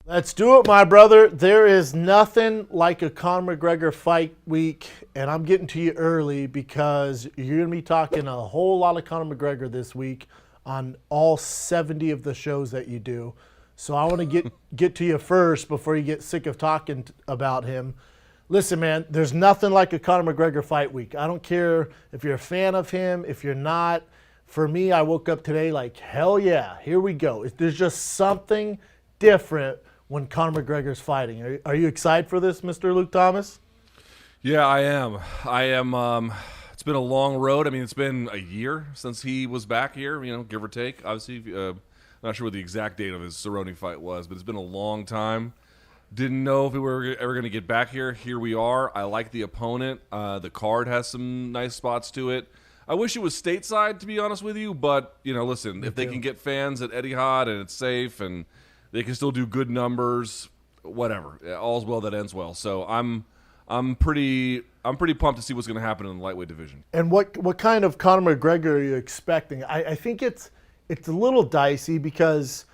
Let's do it, my brother. There is nothing like a Conor McGregor fight week, and I'm getting to you early because you're going to be talking a whole lot of Conor McGregor this week on all 70 of the shows that you do. So I want to get to you first before you get sick of talking about him. Listen, man, there's nothing like a Conor McGregor fight week. I don't care if you're a fan of him, if you're not. For me, I woke up today like, hell yeah, here we go. There's just something different when Conor McGregor's fighting. Are you excited for this, Mr. Luke Thomas? Yeah, I am. I am. It's been a long road. I mean, it's been a year since he was back here, give or take. Obviously, not sure what the exact date of his Cerrone fight was, but it's been a long time. Didn't know if we were ever going to get back here. Here we are. I like the opponent. The card has some nice spots to it. I wish it was stateside, to be honest with you, but, listen, if they can get fans at Etihad and it's safe and they can still do good numbers, whatever. All's well that ends well. So I'm pretty pumped to see what's going to happen in the lightweight division. And what kind of Conor McGregor are you expecting? I think it's a little dicey because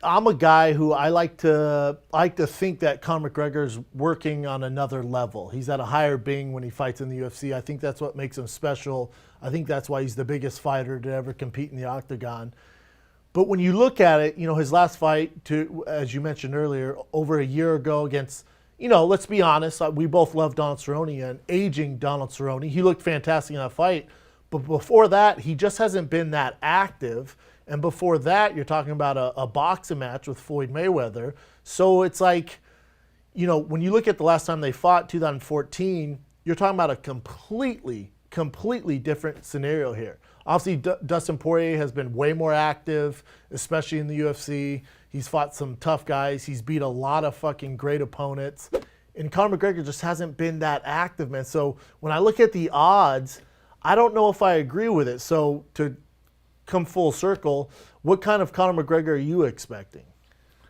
I'm a guy who I like to think that Conor McGregor's working on another level. He's at a higher bing when he fights in the UFC. I think that's what makes him special. I think that's why he's the biggest fighter to ever compete in the octagon. But when you look at it, his last fight, as you mentioned earlier, over a year ago against, let's be honest, we both love Donald Cerrone, and aging Donald Cerrone. He looked fantastic in that fight. But before that, he just hasn't been that active. And before that, you're talking about a boxing match with Floyd Mayweather. So it's like, when you look at the last time they fought, 2014, you're talking about a completely different scenario here. Obviously, Dustin Poirier has been way more active, especially in the UFC. He's fought some tough guys. He's beat a lot of fucking great opponents. And Conor McGregor just hasn't been that active, man. So when I look at the odds, I don't know if I agree with it. So to come full circle, what kind of Conor McGregor are you expecting?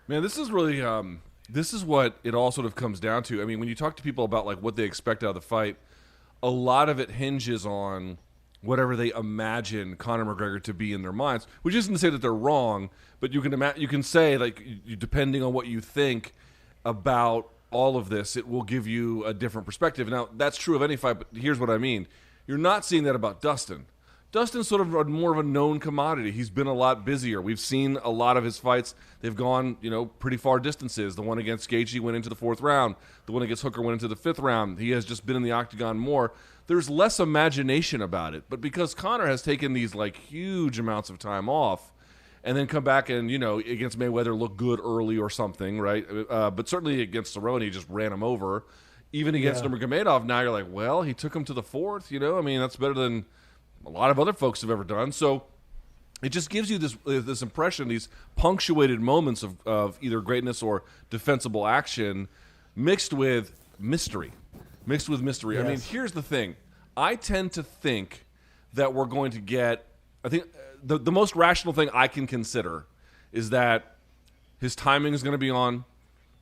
Man, this is really this is what it all sort of comes down to. I mean, when you talk to people about like what they expect out of the fight, a lot of it hinges on whatever they imagine Conor McGregor to be in their minds, which isn't to say that they're wrong, but you can say, like, depending on what you think about all of this, it will give you a different perspective. Now, that's true of any fight, but here's what I mean. You're not seeing that about Dustin. Dustin's sort of more of a known commodity. He's been a lot busier. We've seen a lot of his fights. They've gone, pretty far distances. The one against Gaethje went into the 4th round. The one against Hooker went into the 5th round. He has just been in the octagon more. There's less imagination about it. But because Conor has taken these like huge amounts of time off and then come back and, against Mayweather look good early or something, right? But certainly against Cerrone, he just ran him over. Even against Nurmagomedov, now you're like, well, he took him to the 4th, I mean, that's better than a lot of other folks have ever done. So it just gives you this impression, these punctuated moments of either greatness or defensible action mixed with mystery. Yes. I mean, here's the thing. I tend to think that we're going to get, I think the most rational thing I can consider is that his timing is going to be on.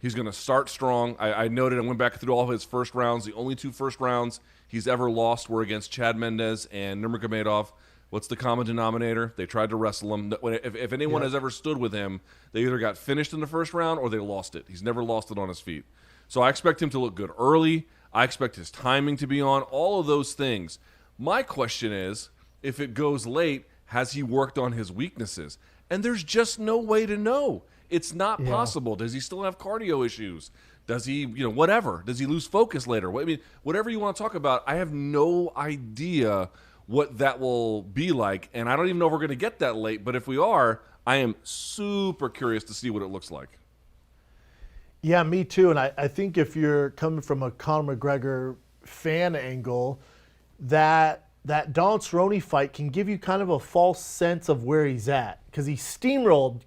He's going to start strong. I noted, I went back through all of his first rounds. The only 2 first rounds he's ever lost were against Chad Mendes and Nurmagomedov. What's the common denominator? They tried to wrestle him. If anyone has ever stood with him, they either got finished in the first round or they lost it. He's never lost it on his feet. So I expect him to look good early. I expect his timing to be on, all of those things. My question is, if it goes late, has he worked on his weaknesses? And there's just no way to know. It's not possible. Does he still have cardio issues? Does he, whatever? Does he lose focus later? I mean, whatever you want to talk about, I have no idea what that will be like. And I don't even know if we're going to get that late. But if we are, I am super curious to see what it looks like. Yeah, me too. And I think if you're coming from a Conor McGregor fan angle, that Donald Cerrone fight can give you kind of a false sense of where he's at. Because he steamrolled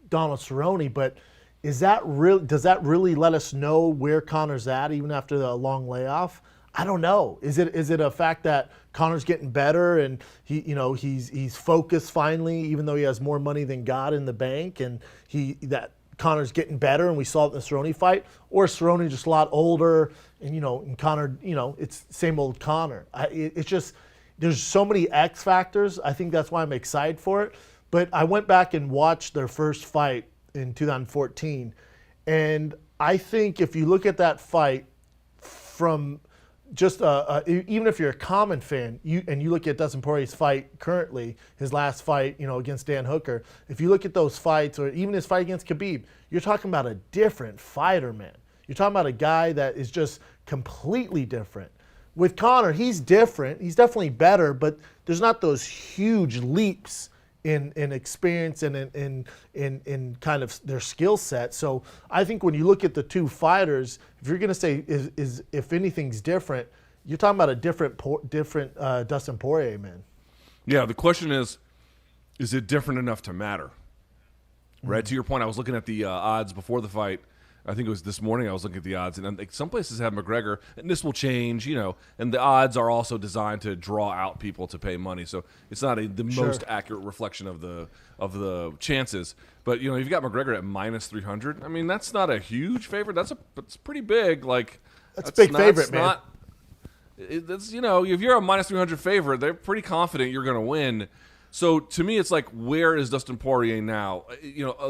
Donald Cerrone, but does that really let us know where Conor's at even after the long layoff? I don't know. Is it a fact that Conor's getting better and he's focused finally, even though he has more money than God in the bank, and that Conor's getting better and we saw it in the Cerrone fight, or Cerrone just a lot older and Conor, it's same old Conor. It's just there's so many X factors. I think that's why I'm excited for it. But I went back and watched their first fight in 2014, And I think if you look at that fight from just even if you're a common fan, you look at Dustin Poirier's fight currently, his last fight, against Dan Hooker. If you look at those fights, or even his fight against Khabib, you're talking about a different fighter, man. You're talking about a guy that is just completely different. With Conor, he's different. He's definitely better, but there's not those huge leaps in experience and in kind of their skill set. So I think when you look at the two fighters, if you're going to say is if anything's different, you're talking about a different Dustin Poirier, man. Yeah, the question is it different enough to matter? Right? To your point, I was looking at the odds before the fight. I think it was this morning I was looking at the odds, and some places have McGregor, and this will change, and the odds are also designed to draw out people to pay money. So it's not the most accurate reflection of the chances. But, you've got McGregor at minus 300. I mean, that's not a huge favorite. That's pretty big. That's a big favorite, man. If you're a minus 300 favorite, they're pretty confident you're going to win. So to me, it's like, where is Dustin Poirier now?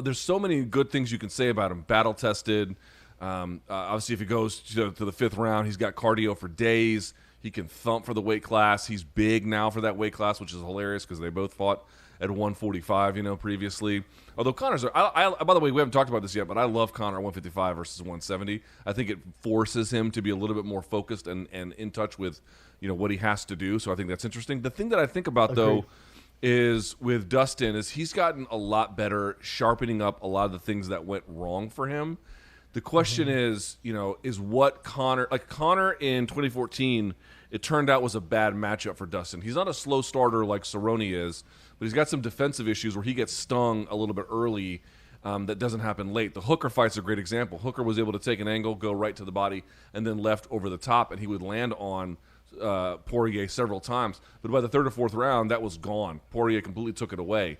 There's so many good things you can say about him. Battle tested. Obviously, if he goes to the fifth round, he's got cardio for days. He can thump for the weight class. He's big now for that weight class, which is hilarious because they both fought at 145, previously. Although Conor's, by the way, we haven't talked about this yet, but I love Conor at 155 versus 170. I think it forces him to be a little bit more focused and in touch with, what he has to do. So I think that's interesting. The thing that I think about, though, is with Dustin is he's gotten a lot better sharpening up a lot of the things that went wrong for him. The question is, is what Conor in 2014, it turned out was a bad matchup for Dustin. He's not a slow starter like Cerrone is, but he's got some defensive issues where he gets stung a little bit early. That doesn't happen late. The Hooker fight's a great example. Hooker was able to take an angle, go right to the body, and then left over the top, and he would land on Poirier several times, but by the third or fourth round, that was gone. Poirier completely took it away.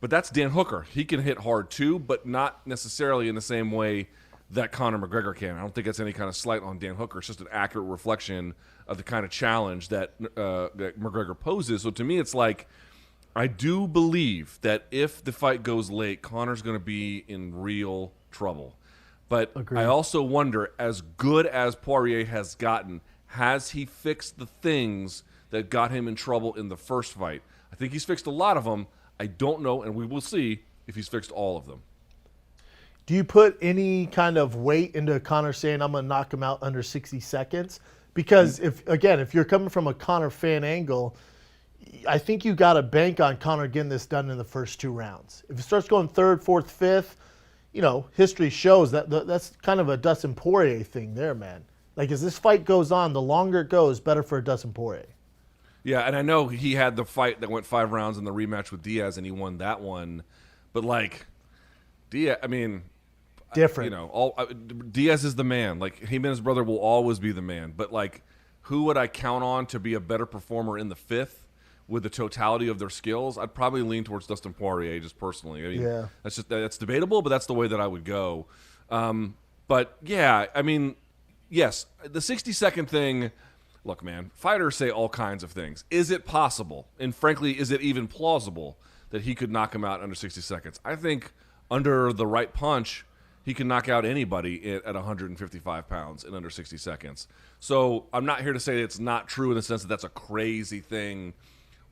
But that's Dan Hooker. He can hit hard too, but not necessarily in the same way that Conor McGregor can. I don't think that's any kind of slight on Dan Hooker. It's just an accurate reflection of the kind of challenge that McGregor poses. So to me, it's like, I do believe that if the fight goes late, Conor's going to be in real trouble. But I also wonder, as good as Poirier has gotten, has he fixed the things that got him in trouble in the first fight? I think he's fixed a lot of them. I don't know, and we will see if he's fixed all of them. Do you put any kind of weight into Conor saying, I'm going to knock him out under 60 seconds? Because, if you're coming from a Conor fan angle, I think you got to bank on Conor getting this done in the first two rounds. If it starts going third, fourth, fifth, history shows that's kind of a Dustin Poirier thing there, man. Like, as this fight goes on, the longer it goes, better for Dustin Poirier. Yeah, and I know he had the fight that went 5 rounds in the rematch with Diaz, and he won that one. But, Diaz, I mean... Different. Diaz is the man. Him and his brother will always be the man. But, who would I count on to be a better performer in the fifth with the totality of their skills? I'd probably lean towards Dustin Poirier, just personally. I mean, that's debatable, but that's the way that I would go. But, yeah, I mean... Yes, the 60-second thing, look, man, fighters say all kinds of things. Is it possible, and frankly, is it even plausible that he could knock him out under 60 seconds? I think under the right punch, he can knock out anybody at 155 pounds in under 60 seconds. So I'm not here to say it's not true in the sense that that's a crazy thing,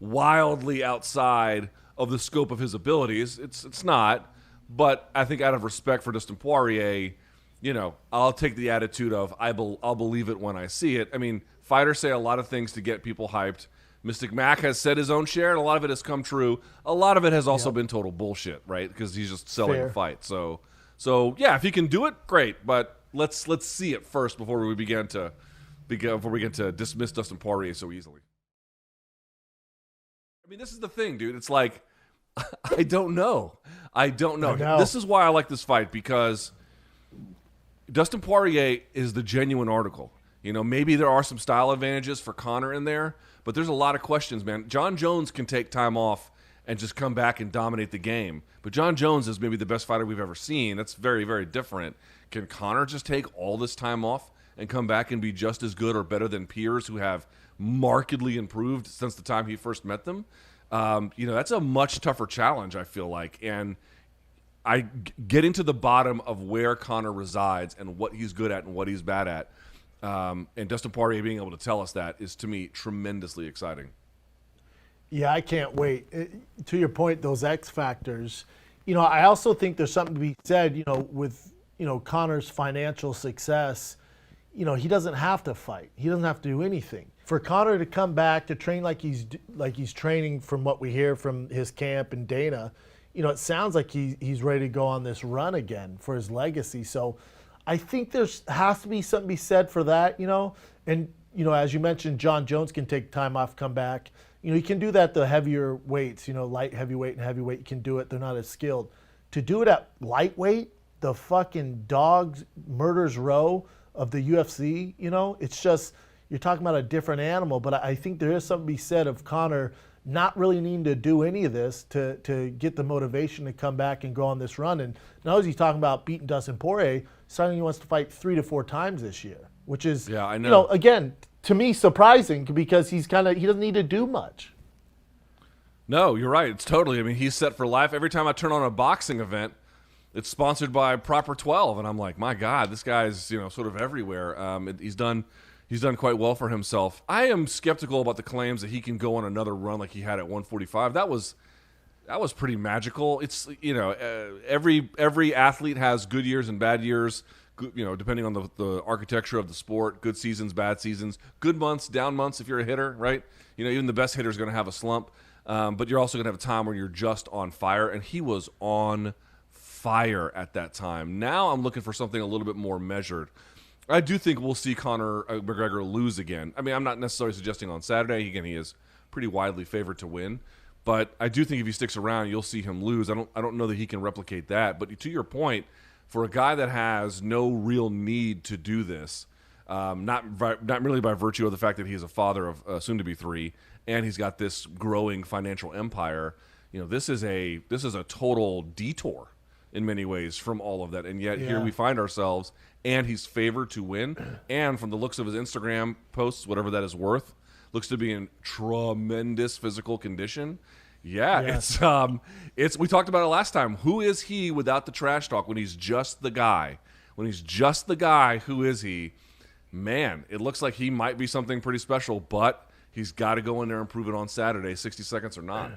wildly outside of the scope of his abilities. It's not, but I think out of respect for Dustin Poirier, I'll take the attitude of I'll believe it when I see it. I mean, fighters say a lot of things to get people hyped. Mystic Mac has said his own share, and a lot of it has come true. A lot of it has also been total bullshit, right? Because he's just selling a fight. So yeah, if he can do it, great. But let's see it first before we begin to dismiss Dustin Poirier so easily. I mean, this is the thing, dude. It's like I don't know. I know. This is why I like this fight, because Dustin Poirier is the genuine article. Maybe there are some style advantages for Conor in there, but there's a lot of questions, man. John Jones can take time off and just come back and dominate the game. But John Jones is maybe the best fighter we've ever seen. That's very, very different. Can Conor just take all this time off and come back and be just as good or better than peers who have markedly improved since the time he first met them? That's a much tougher challenge, I feel like. And getting to the bottom of where Conor resides and what he's good at and what he's bad at, and Dustin Poirier being able to tell us that is, to me, tremendously exciting. Yeah, I can't wait. To your point, those X factors. I also think there's something to be said. With Conor's financial success. He doesn't have to fight. He doesn't have to do anything. For Conor to come back to train like he's training, from what we hear from his camp and Dana, it sounds like he's ready to go on this run again for his legacy. So I think has to be something to be said for that. And as you mentioned, John Jones can take time off, come back. You can do that the heavier weights, light heavyweight and heavyweight, you can do it. They're not as skilled. To do it at lightweight, the fucking dogs murders row of the UFC, it's just, you're talking about a different animal. But I think there is something to be said of Conor not really needing to do any of this to get the motivation to come back and go on this run. And now as he's talking about beating Dustin Poirier, suddenly he wants to fight 3 to 4 times this year, which is, yeah, I know. Again, to me, surprising, because he doesn't need to do much. No, you're right. It's totally. I mean, he's set for life. Every time I turn on a boxing event, it's sponsored by Proper 12, and I'm like, my God, this guy's sort of everywhere. He's done quite well for himself. I am skeptical about the claims that he can go on another run like he had at 145. That was pretty magical. It's every athlete has good years and bad years. Depending on the architecture of the sport, good seasons, bad seasons, good months, down months if you're a hitter, right? Even the best hitter is going to have a slump, but you're also going to have a time where you're just on fire, and he was on fire at that time. Now I'm looking for something a little bit more measured. I do think we'll see Conor McGregor lose again. I mean, I'm not necessarily suggesting on Saturday. Again, he is pretty widely favored to win, but I do think if he sticks around, you'll see him lose. I don't know that he can replicate that, but to your point, for a guy that has no real need to do this, not really by virtue of the fact that he's a father of soon-to-be 3, and he's got this growing financial empire, this is a total detour in many ways from all of that. And yet here we find ourselves, and he's favored to win. And from the looks of his Instagram posts, whatever that is worth, looks to be in tremendous physical condition. Yeah, it's we talked about it last time. Who is he without the trash talk when he's just the guy? When he's just the guy, who is he? Man, it looks like he might be something pretty special, but he's got to go in there and prove it on Saturday, 60 seconds or not.